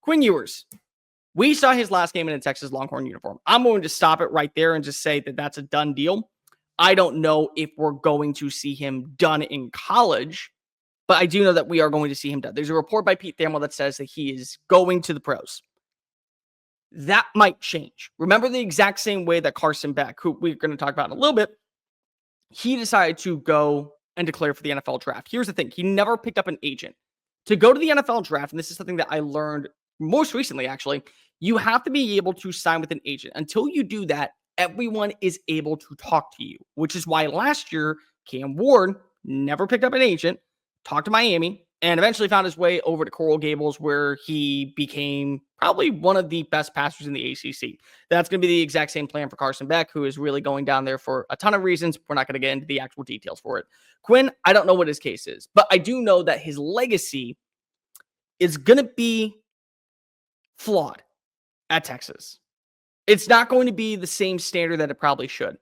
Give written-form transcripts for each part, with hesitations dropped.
Quinn Ewers. We saw his last game in a Texas Longhorn uniform. I'm going to stop it right there and just say that that's a done deal. I don't know if we're going to see him done in college, but I do know that we are going to see him done. There's a report by Pete Thamel that says that he is going to the pros. That might change. Remember the exact same way that Carson Beck, who we're going to talk about in a little bit, he decided to go and declare for the NFL draft. Here's the thing. He never picked up an agent. To go to the NFL draft, and this is something that I learned most recently, actually, you have to be able to sign with an agent. Until you do that, everyone is able to talk to you, which is why last year, Cam Ward never picked up an agent, talked to Miami, and eventually found his way over to Coral Gables, where he became probably one of the best passers in the ACC. That's going to be the exact same plan for Carson Beck, who is really going down there for a ton of reasons. We're not going to get into the actual details for it. Quinn, I don't know what his case is, but I do know that his legacy is going to be flawed at Texas. It's not going to be the same standard that it probably should.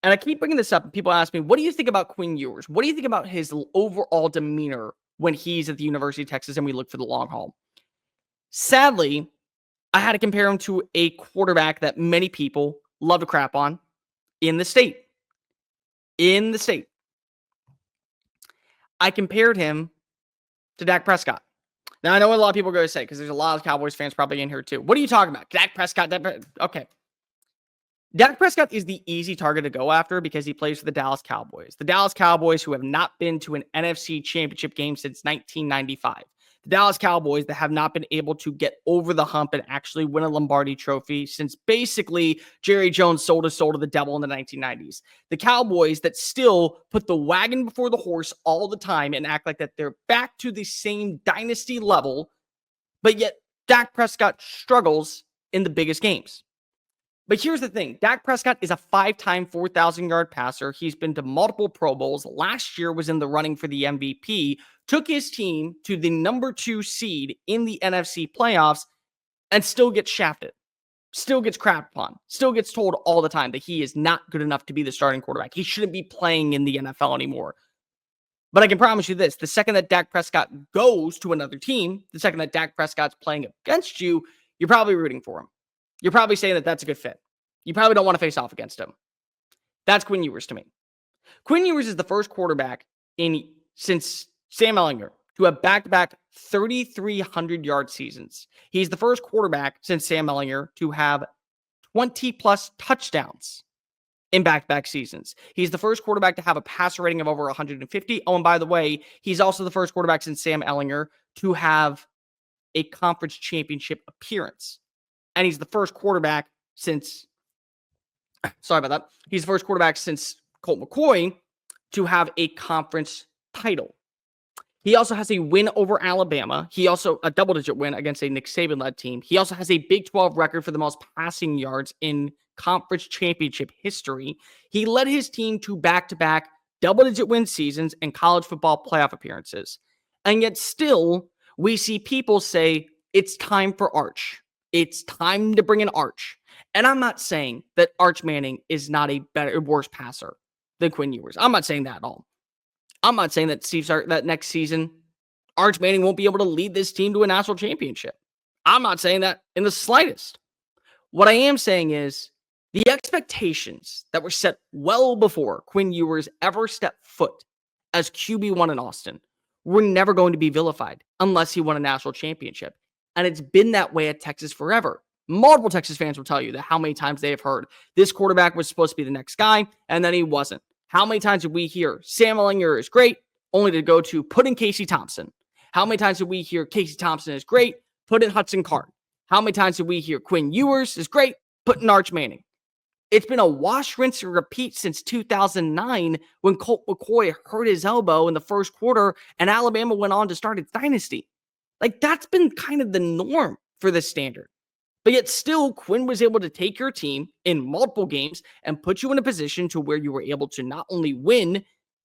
And I keep bringing this up, and people ask me, what do you think about Quinn Ewers? What do you think about his overall demeanor when he's at the University of Texas and we look for the long haul? Sadly, I had to compare him to a quarterback that many people love to crap on in the state. I compared him to Dak Prescott. Now, I know what a lot of people are going to say, because there's a lot of Cowboys fans probably in here too. What are you talking about? Dak Prescott? Okay. Dak Prescott is the easy target to go after because he plays for the Dallas Cowboys. The Dallas Cowboys, who have not been to an NFC championship game since 1995. The Dallas Cowboys that have not been able to get over the hump and actually win a Lombardi trophy since basically Jerry Jones sold his soul to the devil in the 1990s. The Cowboys that still put the wagon before the horse all the time and act like that they're back to the same dynasty level, but yet Dak Prescott struggles in the biggest games. But here's the thing. Dak Prescott is a 5-time 4,000-yard passer. He's been to multiple Pro Bowls. Last year was in the running for the MVP. Took his team to the number 2 seed in the NFC playoffs and still gets shafted. Still gets crapped upon. Still gets told all the time that he is not good enough to be the starting quarterback. He shouldn't be playing in the NFL anymore. But I can promise you this. The second that Dak Prescott goes to another team, the second that Dak Prescott's playing against you, you're probably rooting for him. You're probably saying that that's a good fit. You probably don't want to face off against him. That's Quinn Ewers to me. Quinn Ewers is the first quarterback since Sam Ellinger to have back-to-back 3,300-yard seasons. He's the first quarterback since Sam Ellinger to have 20-plus touchdowns in back-to-back seasons. He's the first quarterback to have a passer rating of over 150. Oh, and by the way, he's also the first quarterback since Sam Ellinger to have a conference championship appearance. And he's the first quarterback since, he's the first quarterback since Colt McCoy to have a conference title. He also has a win over Alabama. He also a double-digit win against a Nick Saban-led team. He also has a Big 12 record for the most passing yards in conference championship history. He led his team to back-to-back double-digit win seasons and college football playoff appearances. And yet still, we see people say, it's time for Arch. It's time to bring in Arch. And I'm not saying that Arch Manning is not a worse passer than Quinn Ewers. I'm not saying that at all. I'm not saying that that next season, Arch Manning won't be able to lead this team to a national championship. I'm not saying that in the slightest. What I am saying is the expectations that were set well before Quinn Ewers ever stepped foot as QB1 in Austin were never going to be vilified unless he won a national championship. And it's been that way at Texas forever. Multiple Texas fans will tell you that how many times they have heard this quarterback was supposed to be the next guy, and then he wasn't. How many times did we hear Sam Ellinger is great, only to go to put in Casey Thompson? How many times did we hear Casey Thompson is great, put in Hudson Card? How many times did we hear Quinn Ewers is great, put in Arch Manning? It's been a wash, rinse, and repeat since 2009 when Colt McCoy hurt his elbow in the first quarter and Alabama went on to start its dynasty. Like, that's been kind of the norm for this standard. But yet still, Quinn was able to take your team in multiple games and put you in a position to where you were able to not only win,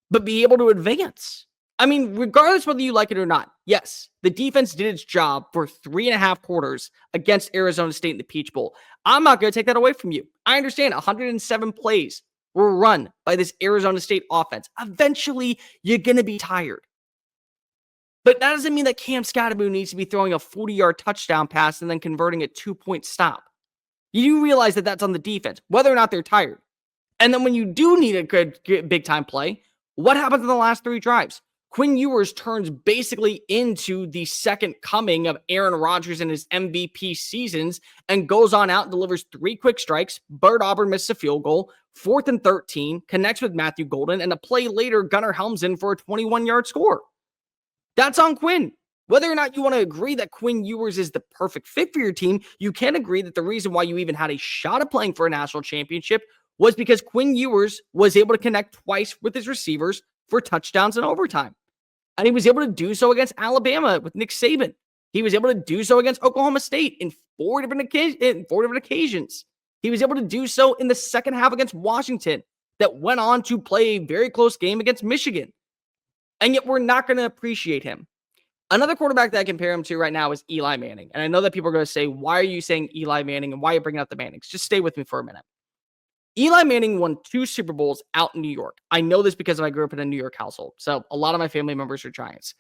but be able to advance. I mean, regardless whether you like it or not, yes, the defense did its job for 3.5 quarters against Arizona State in the Peach Bowl. I'm not going to take that away from you. I understand 107 plays were run by this Arizona State offense. Eventually, you're going to be tired. But that doesn't mean that Cam Scatterbo needs to be throwing a 40-yard touchdown pass and then converting a 2-point stop. You do realize that that's on the defense, whether or not they're tired. And then when you do need a good big-time play, what happens in the last 3 drives? Quinn Ewers turns basically into the second coming of Aaron Rodgers in his MVP seasons and goes on out and delivers 3 quick strikes. Bert Auburn misses a field goal, 4th and 13, connects with Matthew Golden, and a play later, Gunnar Helms in for a 21-yard score. That's on Quinn. Whether or not you want to agree that Quinn Ewers is the perfect fit for your team, you can agree that the reason why you even had a shot at playing for a national championship was because Quinn Ewers was able to connect twice with his receivers for touchdowns in overtime. And he was able to do so against Alabama with Nick Saban. He was able to do so against Oklahoma State in 4 different occasions. He was able to do so in the second half against Washington that went on to play a very close game against Michigan. And yet we're not going to appreciate him. Another quarterback that I compare him to right now is Eli Manning. And I know that people are going to say, why are you saying Eli Manning and why are you bringing up the Mannings? Just stay with me for a minute. Eli Manning won 2 Super Bowls out in New York. I know this because I grew up in a New York household. So a lot of my family members are Giants.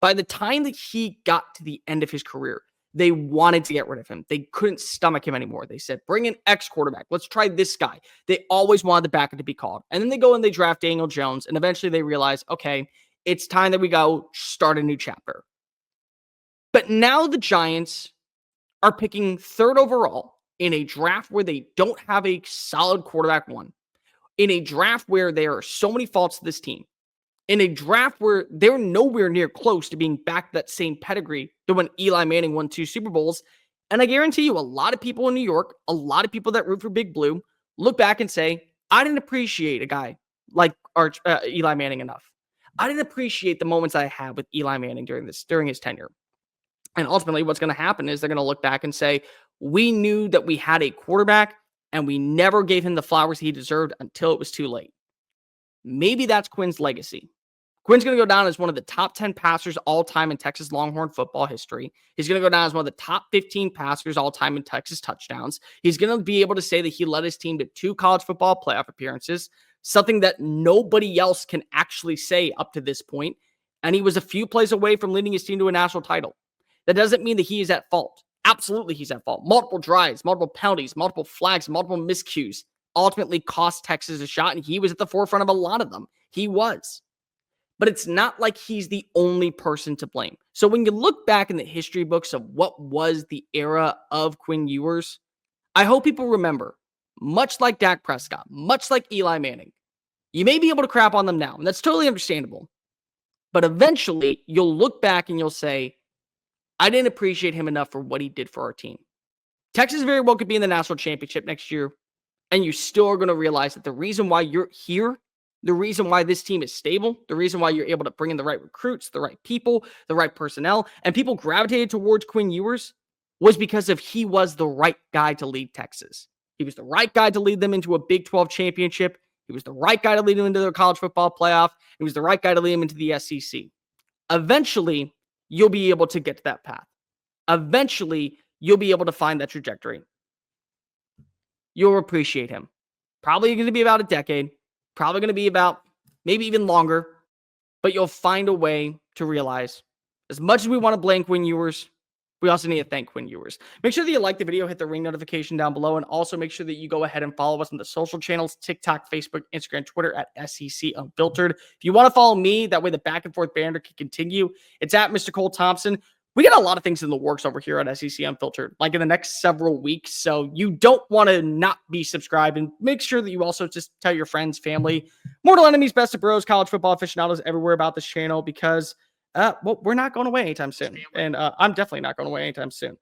By the time that he got to the end of his career, they wanted to get rid of him. They couldn't stomach him anymore. They said, bring in X quarterback. Let's try this guy. They always wanted the backup to be called. And then they go and they draft Daniel Jones. And eventually they realize, okay, it's time that we go start a new chapter. But now the Giants are picking 3rd overall in a draft where they don't have a solid quarterback one, in a draft where there are so many faults to this team, in a draft where they're nowhere near close to being back to that same pedigree to when Eli Manning won 2 Super Bowls. And I guarantee you, a lot of people in New York, a lot of people that root for Big Blue, look back and say, I didn't appreciate a guy like Eli Manning enough. I didn't appreciate the moments I had with Eli Manning during his tenure. And ultimately, what's going to happen is they're going to look back and say, we knew that we had a quarterback and we never gave him the flowers he deserved until it was too late. Maybe that's Quinn's legacy. Quinn's going to go down as one of the top 10 passers all time in Texas Longhorn football history. He's going to go down as one of the top 15 passers all time in Texas touchdowns. He's going to be able to say that he led his team to 2 college football playoff appearances, something that nobody else can actually say up to this point. And he was a few plays away from leading his team to a national title. That doesn't mean that he is at fault. Absolutely, he's at fault. Multiple drives, multiple penalties, multiple flags, multiple miscues ultimately cost Texas a shot, and he was at the forefront of a lot of them. He was. But it's not like he's the only person to blame. So when you look back in the history books of what was the era of Quinn Ewers, I hope people remember, much like Dak Prescott, much like Eli Manning, you may be able to crap on them now, and that's totally understandable. But eventually, you'll look back and you'll say, I didn't appreciate him enough for what he did for our team. Texas very well could be in the national championship next year, and you still are going to realize that the reason why you're here, the reason why this team is stable, the reason why you're able to bring in the right recruits, the right people, the right personnel, and people gravitated towards Quinn Ewers was because he was the right guy to lead Texas. He was the right guy to lead them into a Big 12 championship. He was the right guy to lead them into their college football playoff. He was the right guy to lead them into the SEC. Eventually, you'll be able to get to that path. Eventually, you'll be able to find that trajectory. You'll appreciate him. Probably going to be about a decade. Probably going to be about maybe even longer. But you'll find a way to realize, as much as we want to blame Quinn Ewers, we also need to thank Quinn Ewers. Make sure that you like the video, hit the ring notification down below, and also make sure that you go ahead and follow us on the social channels, TikTok, Facebook, Instagram, Twitter at SEC Unfiltered. If you want to follow me, that way the back and forth banter can continue. It's at Mr. Cole Thompson. We got a lot of things in the works over here at SEC Unfiltered, like in the next several weeks. So you don't want to not be subscribed, and make sure that you also just tell your friends, family, mortal enemies, best of bros, college football aficionados everywhere about this channel, because well, we're not going away anytime soon. And I'm definitely not going away anytime soon.